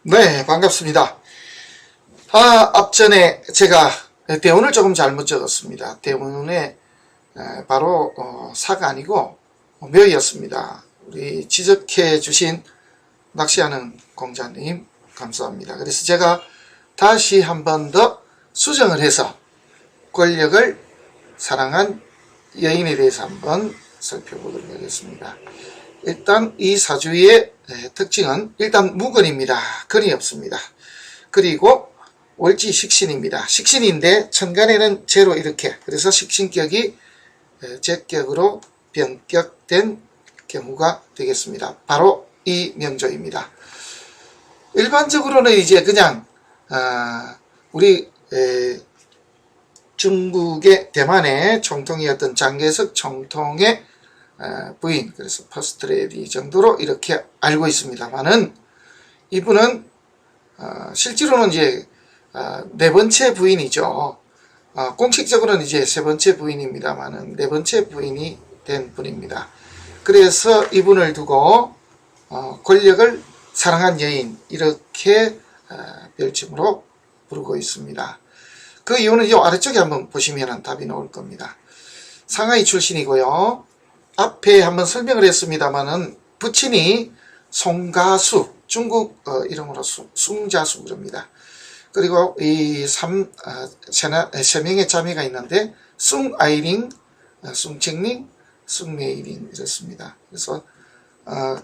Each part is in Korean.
네, 반갑습니다. 앞전에 제가 대운을 조금 잘못 적었습니다. 대운에 바로 사가 아니고 묘였습니다. 우리 지적해 주신 낚시하는 공자님 감사합니다. 그래서 제가 다시 한 번 더 수정을 해서 권력을 사랑한 여인에 대해서 한번 살펴보도록 하겠습니다. 일단 이 사주의 특징은 일단 무근입니다. 근이 없습니다. 그리고 월지 식신입니다. 식신인데 천간에는 제로 이렇게, 그래서 식신격이 제격으로 변격된 경우가 되겠습니다. 바로 이 명조입니다. 일반적으로는 이제 그냥 우리 중국의 대만의 총통이었던 장개석 총통의 부인, 그래서 퍼스트레디 정도로 이렇게 알고 있습니다만은 이분은 실제로는 이제 네 번째 부인이죠. 공식적으로는 이제 세 번째 부인입니다만은 네 번째 부인이 된 분입니다. 그래서 이분을 두고 권력을 사랑한 여인 이렇게 별칭으로 부르고 있습니다. 그 이유는 이 아래쪽에 한번 보시면 답이 나올 겁니다. 상하이 출신이고요. 앞에 한번 설명을 했습니다만은 부친이 송가수, 중국 이름으로 숭자수 그럽니다. 그리고 이 세 명의 자매가 있는데 숭아이링, 숭칭링, 숭메이링 이렇습니다. 그래서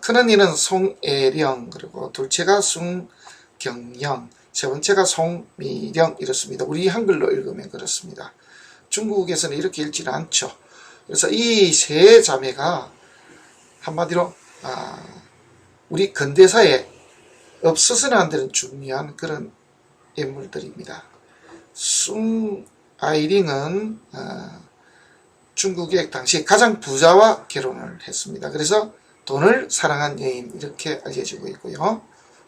큰언니는 송애령, 그리고 둘째가 숭경영, 세 번째가 송미령 이렇습니다. 우리 한글로 읽으면 그렇습니다. 중국에서는 이렇게 읽지는 않죠. 그래서 이 세 자매가 한마디로 우리 근대사에 없어서는 안 되는 중요한 그런 인물들입니다. 숭아이링은 중국의 당시 가장 부자와 결혼을 했습니다. 그래서 돈을 사랑한 여인 이렇게 알려지고 있고요.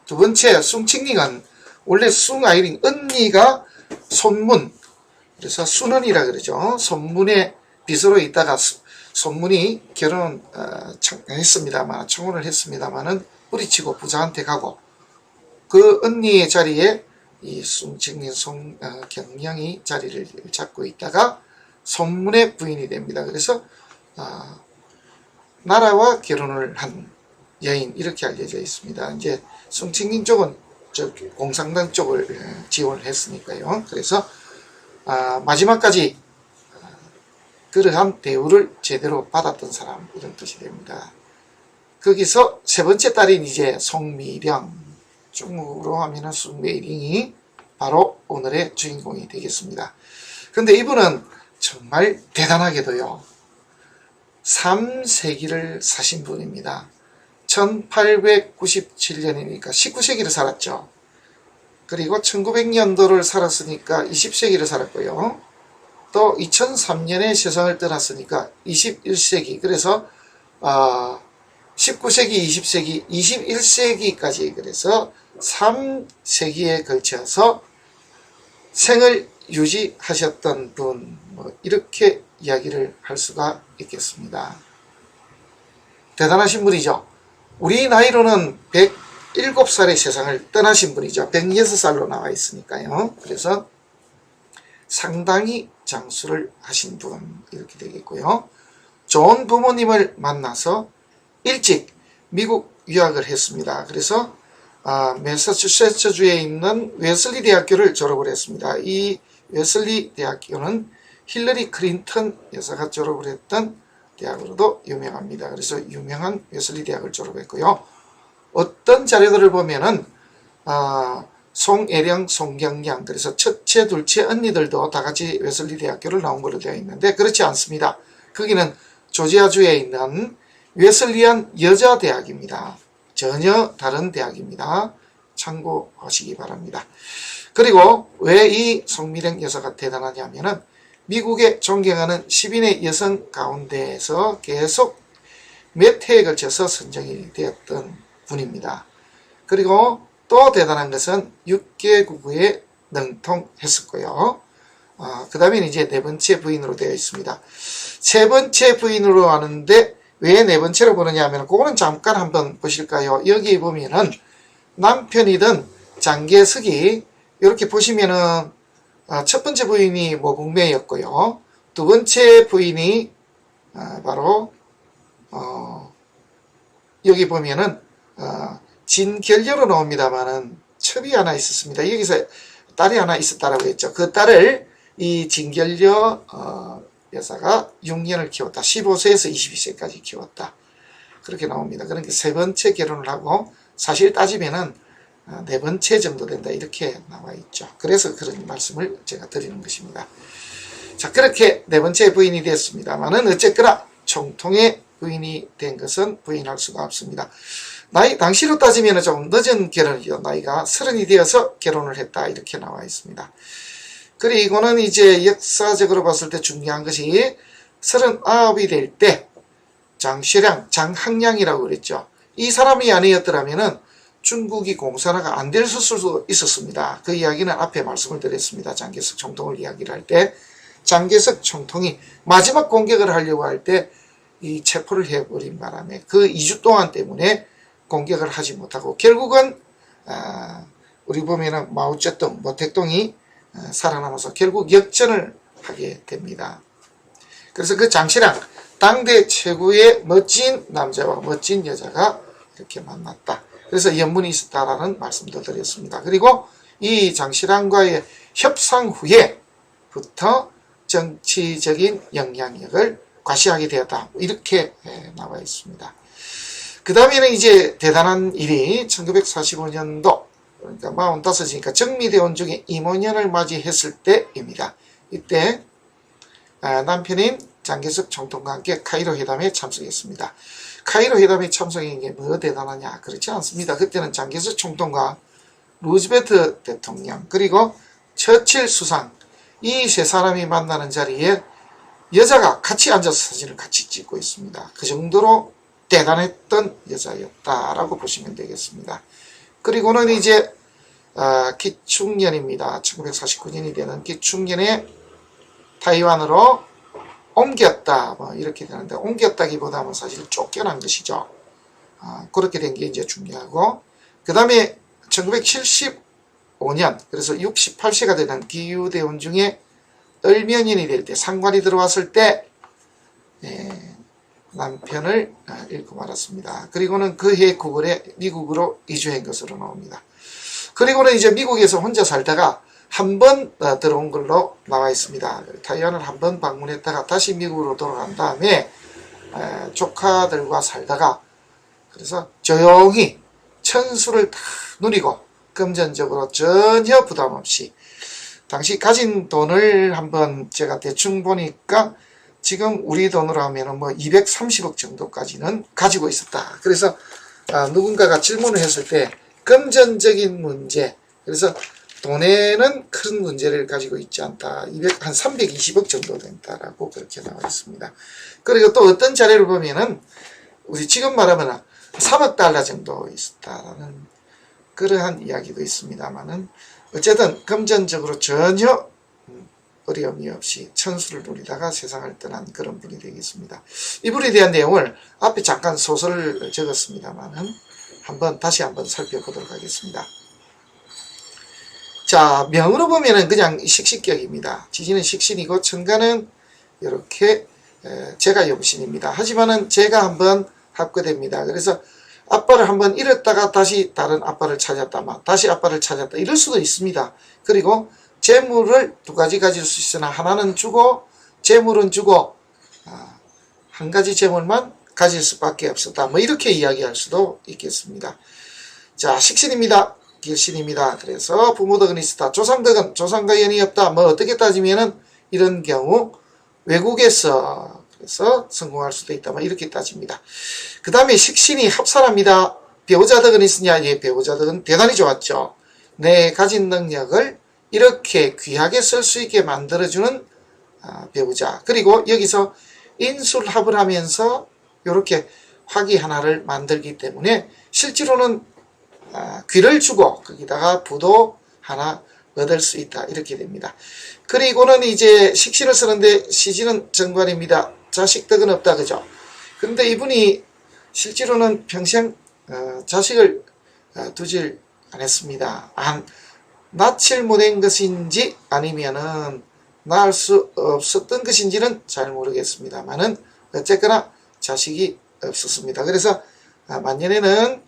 두 번째 숭칭링은 원래 숭아이링 언니가 손문, 그래서 순언이라 그러죠. 손문의 빚으로 있다가 손문이 결혼 했습니다만, 청혼을 했습니다만은 뿌리치고 부자한테 가고, 그 언니의 자리에 이 숭칭린 송경영이 자리를 잡고 있다가 손문의 부인이 됩니다. 그래서 나라와 결혼을 한 여인 이렇게 알려져 있습니다. 이제 숭칭린 쪽은 공산당 쪽을 지원을 했으니까요. 그래서 마지막까지 그러한 대우를 제대로 받았던 사람 이런 뜻이 됩니다. 거기서 세 번째 딸인 이제 송미령, 중국으로 하면은 숭메이링이 바로 오늘의 주인공이 되겠습니다. 근데 이분은 정말 대단하게도요 3세기를 사신 분입니다. 1897년이니까 19세기를 살았죠. 그리고 1900년도를 살았으니까 20세기를 살았고요. 또 2003년에 세상을 떠났으니까 21세기, 그래서 19세기, 20세기, 21세기까지 그래서 3세기에 걸쳐서 생을 유지하셨던 분, 이렇게 이야기를 할 수가 있겠습니다. 대단하신 분이죠. 우리 나이로는 107살의 세상을 떠나신 분이죠. 106살로 나와 있으니까요. 그래서 상당히 장수를 하신 분 이렇게 되겠고요. 좋은 부모님을 만나서 일찍 미국 유학을 했습니다. 그래서 매사추세츠주에 있는 웨슬리 대학교를 졸업을 했습니다. 이 웨슬리 대학교는 힐러리 클린턴 여사가 졸업을 했던 대학으로도 유명합니다. 그래서 유명한 웨슬리 대학을 졸업했고요. 어떤 자료들을 보면은 송애령, 송경량, 그래서 첫째, 둘째 언니들도 다 같이 웨슬리 대학교를 나온 걸로 되어 있는데 그렇지 않습니다. 거기는 조지아주에 있는 웨슬리안 여자대학입니다. 전혀 다른 대학입니다. 참고하시기 바랍니다. 그리고 왜 이 송미령 여사가 대단하냐면은 미국에 존경하는 10인의 여성 가운데에서 계속 몇 해에 걸쳐서 선정이 되었던 분입니다. 그리고 또 대단한 것은 6개국에 능통했었고요. 그 다음에 이제 네 번째 부인으로 되어 있습니다. 세 번째 부인으로 하는데 왜 네 번째로 보느냐 하면 그거는 잠깐 한번 보실까요? 여기 보면은 남편이든 장개석이 이렇게 보시면은 첫 번째 부인이 모국매였고요. 두 번째 부인이 바로 여기 보면은 진결녀로 나옵니다만은 첩이 하나 있었습니다. 여기서 딸이 하나 있었다라고 했죠. 그 딸을 이 진결녀 여사가 6년을 키웠다. 15세에서 22세까지 키웠다. 그렇게 나옵니다. 그러니까 세 번째 결혼을 하고 사실 따지면은 네 번째 정도 된다. 이렇게 나와 있죠. 그래서 그런 말씀을 제가 드리는 것입니다. 자, 그렇게 네 번째 부인이 됐습니다만은 어쨌거나 총통의 부인이 된 것은 부인할 수가 없습니다. 당시로 따지면 좀 늦은 결혼이죠. 나이가 30이 되어서 결혼을 했다. 이렇게 나와 있습니다. 그리고는 이제 역사적으로 봤을 때 중요한 것이 39이 될 때 장薛량, 장항량이라고 그랬죠. 이 사람이 아니었더라면은 중국이 공산화가 안 될 수도 있었습니다. 그 이야기는 앞에 말씀을 드렸습니다. 장개석 총통을 이야기를 할 때 장개석 총통이 마지막 공격을 하려고 할 때 이 체포를 해버린 바람에 그 2주 동안 때문에 공격을 하지 못하고 결국은 우리 보면은 마오쩌둥, 모택동이 살아남아서 결국 역전을 하게 됩니다. 그래서 그 장실랑 당대 최고의 멋진 남자와 멋진 여자가 이렇게 만났다. 그래서 연문이 있었다라는 말씀도 드렸습니다. 그리고 이 장실랑과의 협상 후에부터 정치적인 영향력을 과시하게 되었다. 이렇게 나와 있습니다. 그 다음에는 이제 대단한 일이 1945년도 그러니까 45이니까 정미대원 중에 임원년을 맞이했을 때입니다. 이때 남편인 장개석 총통과 함께 카이로 회담에 참석했습니다. 카이로 회담에 참석한 게 뭐 대단하냐? 그렇지 않습니다. 그때는 장개석 총통과 루즈벨트 대통령 그리고 처칠 수상 이 세 사람이 만나는 자리에 여자가 같이 앉아서 사진을 같이 찍고 있습니다. 그 정도로 대단했던 여자였다라고 보시면 되겠습니다. 그리고는 이제 기축년입니다. 1949년이 되는 기축년에 타이완으로 옮겼다 뭐 이렇게 되는데 옮겼다기보다는 사실 쫓겨난 것이죠. 그렇게 된 게 이제 중요하고 그 다음에 1975년 그래서 68세가 되는 기유대원 중에 을면인이 될 때 상관이 들어왔을 때 남편을 잃고 말았습니다. 그리고는 그 해 9월에 미국으로 이주한 것으로 나옵니다. 그리고는 이제 미국에서 혼자 살다가 한 번 들어온 걸로 나와 있습니다. 타이완을 한 번 방문했다가 다시 미국으로 돌아간 다음에 조카들과 살다가 그래서 조용히 천수를 다 누리고 금전적으로 전혀 부담 없이 당시 가진 돈을 한번 제가 대충 보니까 지금 우리 돈으로 하면 뭐 230억 정도까지는 가지고 있었다. 그래서 누군가가 질문을 했을 때 금전적인 문제 그래서 돈에는 큰 문제를 가지고 있지 않다. 한 320억 정도 된다라고 그렇게 나와 있습니다. 그리고 또 어떤 자료를 보면은 우리 지금 말하면 3억 달러 정도 있었다라는 그러한 이야기도 있습니다만은 어쨌든 금전적으로 전혀 어려움이 없이 천수를 누리다가 세상을 떠난 그런 분이 되겠습니다. 이분에 대한 내용을 앞에 잠깐 소설을 적었습니다만은 다시 한번 살펴보도록 하겠습니다. 자, 명으로 보면은 그냥 식신격입니다. 지지는 식신이고 천간은 이렇게 제가 용신입니다. 하지만은 제가 한번 합거됩니다. 그래서 아빠를 한번 잃었다가 다시 다른 아빠를 찾았다, 다시 아빠를 찾았다 이럴 수도 있습니다. 그리고 재물을 두 가지 가질 수 있으나 하나는 주고 재물은 주고 한 가지 재물만 가질 수밖에 없었다. 뭐 이렇게 이야기할 수도 있겠습니다. 자, 식신입니다. 길신입니다. 그래서 부모덕은 있었다. 조상덕은 조상과 연이 없다. 뭐 어떻게 따지면은 이런 경우 외국에서 그래서 성공할 수도 있다. 뭐 이렇게 따집니다. 그 다음에 식신이 합산합니다. 배우자덕은 있으냐? 예, 배우자덕은 대단히 좋았죠. 내 가진 능력을 이렇게 귀하게 쓸 수 있게 만들어주는 배우자. 그리고 여기서 인술합을 하면서 이렇게 화기 하나를 만들기 때문에 실제로는 귀를 주고 거기다가 부도 하나 얻을 수 있다. 이렇게 됩니다. 그리고는 이제 식신을 쓰는데 시지는 정관입니다. 자식덕은 없다. 그죠? 근데 이분이 실제로는 평생 자식을 두질 안 했습니다. 낳질 못한 것인지 아니면은 낳을 수 없었던 것인지는 잘 모르겠습니다만은 어쨌거나 자식이 없었습니다. 그래서 만년에는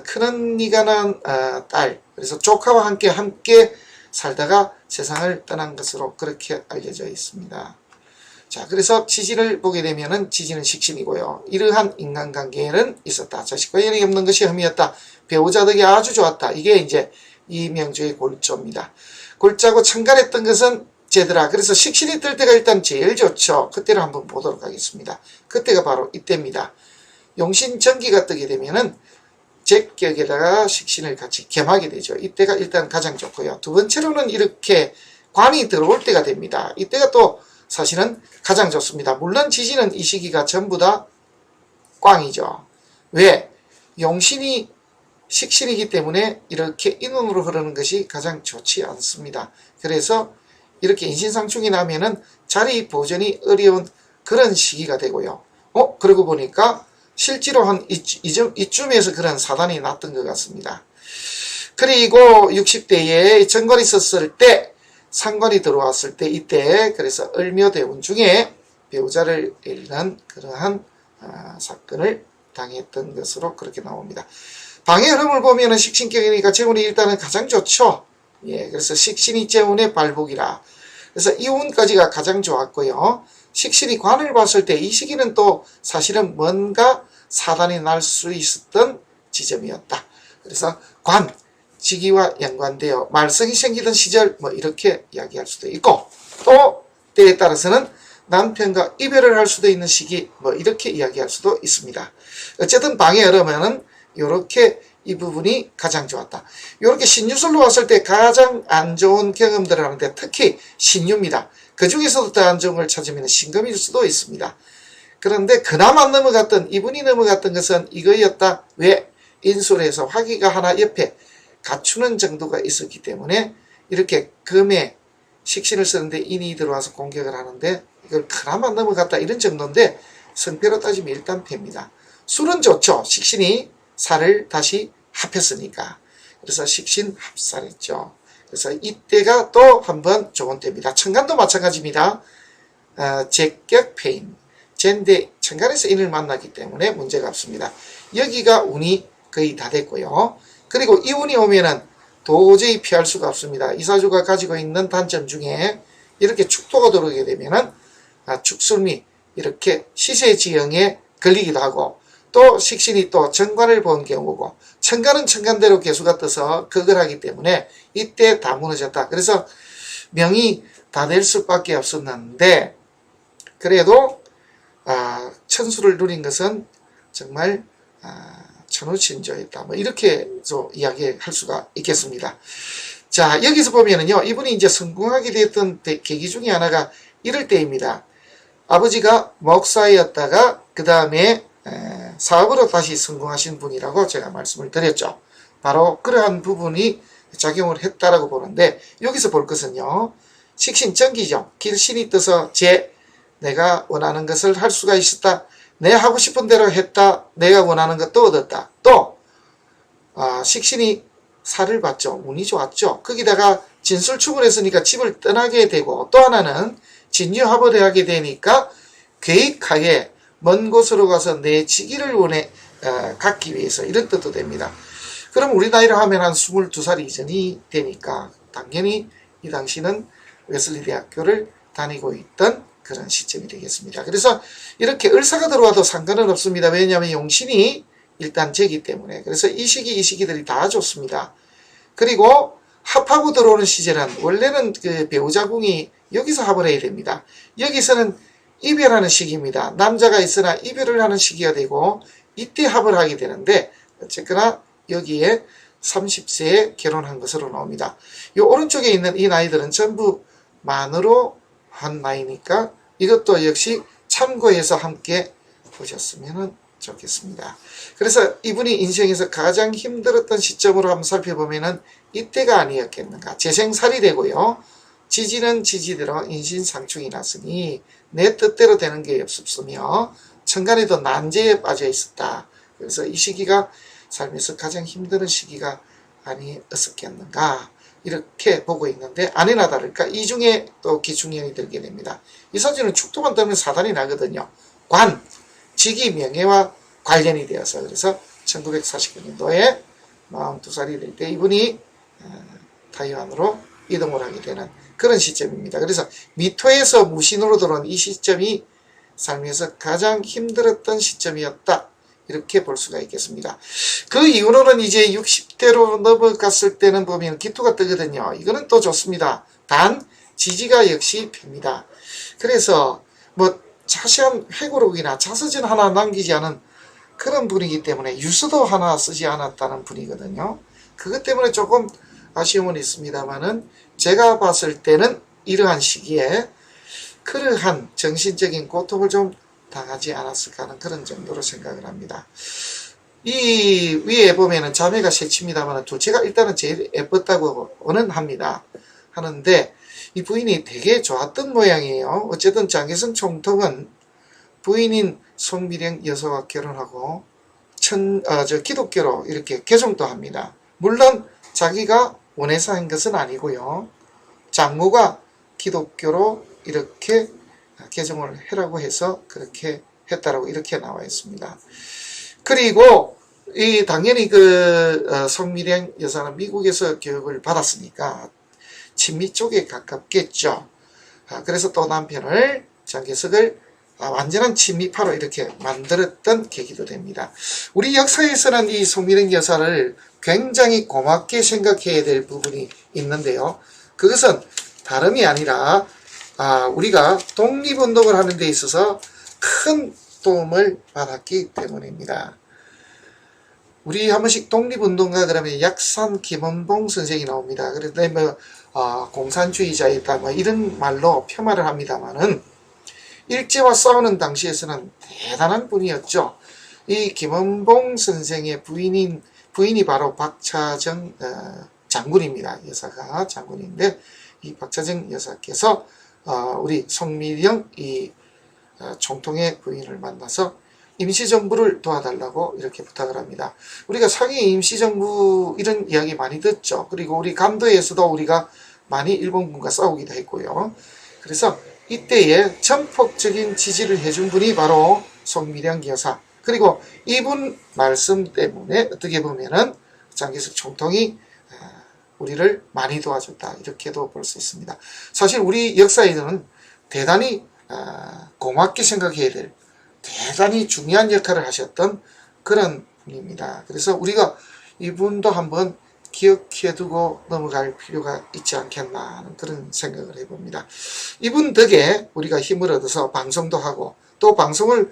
큰언니가 낳은 딸, 그래서 조카와 함께 살다가 세상을 떠난 것으로 그렇게 알려져 있습니다. 자, 그래서 지지를 보게 되면은 지지는 식신이고요. 이러한 인간관계는 있었다. 자식과 연이 없는 것이 흠이었다. 배우자 덕이 아주 좋았다. 이게 이제 이 명주의 골조입니다. 골자고 천간했던 것은 제더라. 그래서 식신이 뜰 때가 일단 제일 좋죠. 그때를 한번 보도록 하겠습니다. 그때가 바로 이때입니다. 용신전기가 뜨게 되면은 제격에다가 식신을 같이 겸하게 되죠. 이때가 일단 가장 좋고요. 두 번째로는 이렇게 관이 들어올 때가 됩니다. 이때가 또 사실은 가장 좋습니다. 물론 지지는 이 시기가 전부 다 꽝이죠. 왜? 용신이 식신이기 때문에 이렇게 인운으로 흐르는 것이 가장 좋지 않습니다. 그래서 이렇게 인신상충이 나면은 자리 보존이 어려운 그런 시기가 되고요. 그러고 보니까 실제로 한 이쯤에서 그런 사단이 났던 것 같습니다. 그리고 60대에 정관이 있었을 때, 상관이 들어왔을 때, 이때 그래서 을묘대운 중에 배우자를 잃는 그러한 사건을 당했던 것으로 그렇게 나옵니다. 방의 흐름을 보면은 식신격이니까 재운이 일단은 가장 좋죠. 예, 그래서 식신이 재운의 발복이라. 그래서 이운까지가 가장 좋았고요. 식신이 관을 봤을 때 이 시기는 또 사실은 뭔가 사단이 날 수 있었던 지점이었다. 그래서 관, 지기와 연관되어 말썽이 생기던 시절 뭐 이렇게 이야기할 수도 있고, 또 때에 따라서는 남편과 이별을 할 수도 있는 시기 뭐 이렇게 이야기할 수도 있습니다. 어쨌든 방에 흐르면은 요렇게 이 부분이 가장 좋았다. 요렇게 신유술로 왔을 때 가장 안 좋은 경험들을 하는데 특히 신유입니다. 그 중에서도 더 안 좋은 걸 찾으면 신금일 수도 있습니다. 그런데 그나마 넘어갔던, 이분이 넘어갔던 것은 이거였다. 왜? 인술에서 화기가 하나 옆에 갖추는 정도가 있었기 때문에 이렇게 금에 식신을 쓰는데 인이 들어와서 공격을 하는데 이걸 그나마 넘어갔다 이런 정도인데 성패로 따지면 일단 패입니다. 술은 좋죠. 식신이 살을 다시 합했으니까. 그래서 식신 합살했죠. 그래서 이때가 또 한번 좋은 때입니다. 천간도 마찬가지입니다. 제격 패인. 젠데 천간에서 인을 만나기 때문에 문제가 없습니다. 여기가 운이 거의 다 됐고요. 그리고 이 운이 오면은 도저히 피할 수가 없습니다. 이사주가 가지고 있는 단점 중에 이렇게 축토가 들어오게 되면은 축술미 이렇게 시세지형에 걸리기도 하고, 또 식신이 또 정관을 본 경우고, 천간은 천간대로 개수가 떠서 그걸 하기 때문에 이때 다 무너졌다. 그래서 명이 다 될 수밖에 없었는데, 그래도 천수를 누린 것은 정말 천우신조였다. 뭐 이렇게 이야기할 수가 있겠습니다. 자, 여기서 보면은요, 이분이 이제 성공하게 되었던 계기 중에 하나가 이럴 때입니다. 아버지가 목사였다가 그 다음에 사업으로 다시 성공하신 분이라고 제가 말씀을 드렸죠. 바로 그러한 부분이 작용을 했다라고 보는데, 여기서 볼 것은요, 식신정기죠. 길신이 떠서 내가 원하는 것을 할 수가 있었다. 내 하고 싶은 대로 했다. 내가 원하는 것도 얻었다. 또 식신이 살을 받죠. 운이 좋았죠. 거기다가 진술축을 했으니까 집을 떠나게 되고, 또 하나는 진유합을 하게 되니까 계획하에 먼 곳으로 가서 내 직위를 갖기 위해서 이런 뜻도 됩니다. 그럼 우리 나이로 하면 한 22살 이전이 되니까 당연히 이 당시는 웨슬리 대학교를 다니고 있던 그런 시점이 되겠습니다. 그래서 이렇게 을사가 들어와도 상관은 없습니다. 왜냐하면 용신이 일단 제기 때문에. 그래서 이 시기들이 다 좋습니다. 그리고 합하고 들어오는 시절은 원래는 그 배우자궁이 여기서 합을 해야 됩니다. 여기서는 이별하는 시기입니다. 남자가 있으나 이별을 하는 시기가 되고 이때 합을 하게 되는데, 어쨌거나 여기에 30세에 결혼한 것으로 나옵니다. 이 오른쪽에 있는 이 나이들은 전부 만으로 한 나이니까 이것도 역시 참고해서 함께 보셨으면 좋겠습니다. 그래서 이분이 인생에서 가장 힘들었던 시점으로 한번 살펴보면은 이때가 아니었겠는가. 재생살이 되고요. 지지는 지지대로 인신상충이 났으니 내 뜻대로 되는 게 없었으며 천간에도 난제에 빠져 있었다. 그래서 이 시기가 삶에서 가장 힘든 시기가 아니었겠는가 이렇게 보고 있는데, 아니나 다를까 이 중에 또 기중형이 들게 됩니다. 이 사주는 축토만 뜨면 사단이 나거든요. 관, 직위 명예와 관련이 되어서, 그래서 1949년도에 42살이 될 때 이분이 타이완으로 이동을 하게 되는 그런 시점입니다. 그래서 미토에서 무신으로 들어온 이 시점이 삶에서 가장 힘들었던 시점이었다, 이렇게 볼 수가 있겠습니다. 그 이후로는 이제 60대로 넘어갔을 때는 보면 기토가 뜨거든요. 이거는 또 좋습니다. 단 지지가 역시 핍니다. 그래서 뭐 자세한 회고록이나 자서전 하나 남기지 않은 그런 분이기 때문에 유서도 하나 쓰지 않았다는 분이거든요. 그것 때문에 조금 아쉬움은 있습니다만은, 제가 봤을 때는 이러한 시기에 그러한 정신적인 고통을 좀 당하지 않았을까 하는 그런 정도로 생각을 합니다. 이 위에 보면은 자매가 셋입니다만 둘째가 일단은 제일 예뻤다고는 합니다. 하는데 이 부인이 되게 좋았던 모양이에요. 어쨌든 장개성 총통은 부인인 송미령 여사와 결혼하고 기독교로 이렇게 개종도 합니다. 물론 자기가 원해서 한 것은 아니고요. 장모가 기독교로 이렇게 개종을 해라고 해서 그렇게 했다라고 이렇게 나와 있습니다. 그리고 당연히 송미령 여사는 미국에서 교육을 받았으니까 친미 쪽에 가깝겠죠. 그래서 또 남편을 장개석을 완전한 친미파로 이렇게 만들었던 계기도 됩니다. 우리 역사에서는 이 송미령 여사를 굉장히 고맙게 생각해야 될 부분이 있는데요. 그것은 다름이 아니라 우리가 독립운동을 하는 데 있어서 큰 도움을 받았기 때문입니다. 우리 한 번씩 독립운동가 그러면 약산 김원봉 선생이 나옵니다. 그런데 공산주의자이다 이런 말로 폄하를 합니다만은, 일제와 싸우는 당시에서는 대단한 분이었죠. 이 김원봉 선생의 부인이 바로 박차정 장군입니다. 여사가 장군인데, 이 박차정 여사께서 우리 송미령 총통의 부인을 만나서 임시정부를 도와달라고 이렇게 부탁을 합니다. 우리가 상해 임시정부 이런 이야기 많이 듣죠. 그리고 우리 감도에서도 우리가 많이 일본군과 싸우기도 했고요. 그래서 이때에 전폭적인 지지를 해준 분이 바로 송미령 여사, 그리고 이분 말씀 때문에 어떻게 보면은 장개석 총통이 우리를 많이 도와줬다, 이렇게도 볼 수 있습니다. 사실 우리 역사에는 대단히 고맙게 생각해야 될 대단히 중요한 역할을 하셨던 그런 분입니다. 그래서 우리가 이분도 한번 기억해두고 넘어갈 필요가 있지 않겠나 하는 그런 생각을 해봅니다. 이분 덕에 우리가 힘을 얻어서 방송도 하고, 또 방송을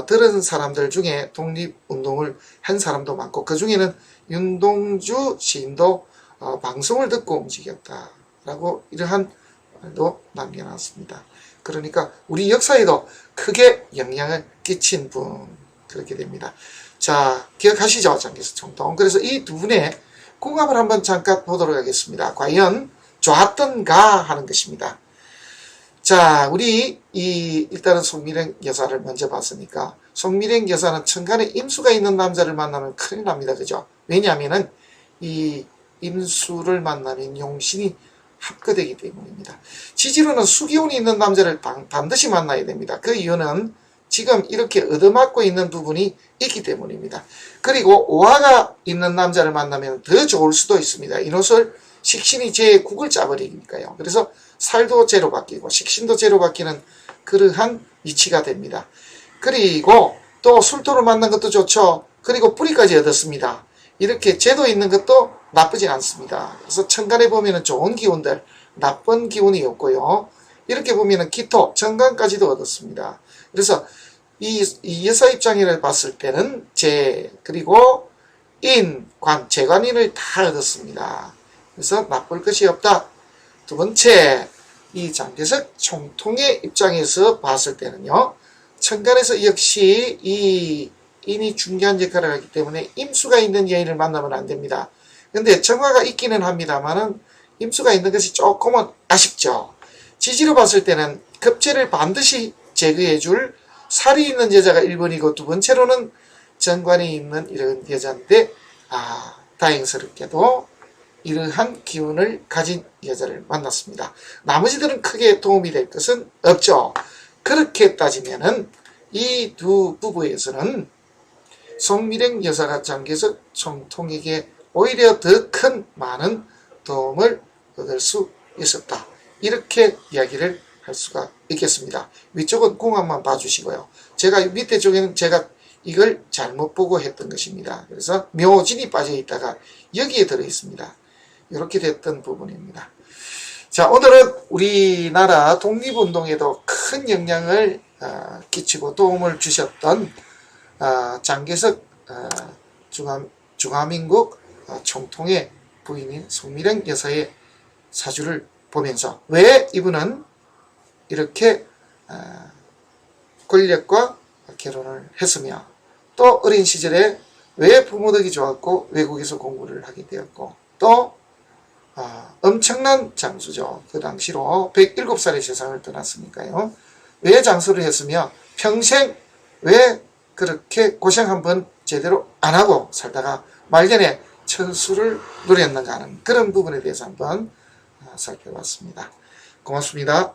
들은 사람들 중에 독립운동을 한 사람도 많고, 그 중에는 윤동주 시인도 방송을 듣고 움직였다라고 이러한 말도 남겨놨습니다. 그러니까 우리 역사에도 크게 영향을 끼친 분, 그렇게 됩니다. 자, 기억하시죠? 장개석 총통. 그래서 이 두 분의 궁합을 한번 잠깐 보도록 하겠습니다. 과연 좋았던가 하는 것입니다. 자, 우리 일단은 송미령 여사를 먼저 봤으니까, 송미령 여사는 천간에 임수가 있는 남자를 만나면 큰일 납니다. 그죠? 왜냐하면은 이 임수를 만나면 용신이 합거되기 때문입니다. 지지로는 수기운이 있는 남자를 반드시 만나야 됩니다. 그 이유는 지금 이렇게 얻어맞고 있는 부분이 있기 때문입니다. 그리고 오화가 있는 남자를 만나면 더 좋을 수도 있습니다. 이노설 식신이 제9을 짜버리니까요. 그래서 살도 제로 바뀌고 식신도 제로 바뀌는 그러한 위치가 됩니다. 그리고 또 술토를 만난 것도 좋죠. 그리고 뿌리까지 얻었습니다. 이렇게 제도 있는 것도 나쁘지 않습니다. 그래서 천간에 보면은 좋은 기운들, 나쁜 기운이 없고요. 이렇게 보면은 기토, 정관까지도 얻었습니다. 그래서 이 여사 입장을 봤을 때는 그리고 인, 관, 재관인을 다 얻었습니다. 그래서 나쁠 것이 없다. 두 번째, 이 장개석 총통의 입장에서 봤을 때는요, 천간에서 역시 이 인이 중요한 역할을 하기 때문에 임수가 있는 여인을 만나면 안 됩니다. 근데 정화가 있기는 합니다만은 임수가 있는 것이 조금은 아쉽죠. 지지로 봤을 때는 급제를 반드시 제거해줄 살이 있는 여자가 1번이고, 두 번째로는 정관이 있는 이런 여자인데, 다행스럽게도 이러한 기운을 가진 여자를 만났습니다. 나머지들은 크게 도움이 될 것은 없죠. 그렇게 따지면은 이 두 부부에서는 송미령 여사가 장개석 총통에게 오히려 더 큰 많은 도움을 얻을 수 있었다. 이렇게 이야기를 할 수가 있겠습니다. 위쪽은 궁합만 봐주시고요. 제가 밑에 쪽에는 제가 이걸 잘못 보고 했던 것입니다. 그래서 묘진이 빠져 있다가 여기에 들어 있습니다. 이렇게 됐던 부분입니다. 자, 오늘은 우리나라 독립운동에도 큰 영향을 끼치고 도움을 주셨던 장개석 중화민국 총통의 부인인 송미령 여사의 사주를 보면서 왜 이분은 이렇게 권력과 결혼을 했으며 또 어린 시절에 왜 부모 덕이 좋았고 외국에서 공부를 하게 되었고 또 엄청난 장수죠. 그 당시로 107살에 세상을 떠났으니까요. 왜 장수를 했으며 평생 왜 그렇게 고생 한번 제대로 안 하고 살다가 말년에 천수를 누렸는가 하는 그런 부분에 대해서 한번 살펴봤습니다. 고맙습니다.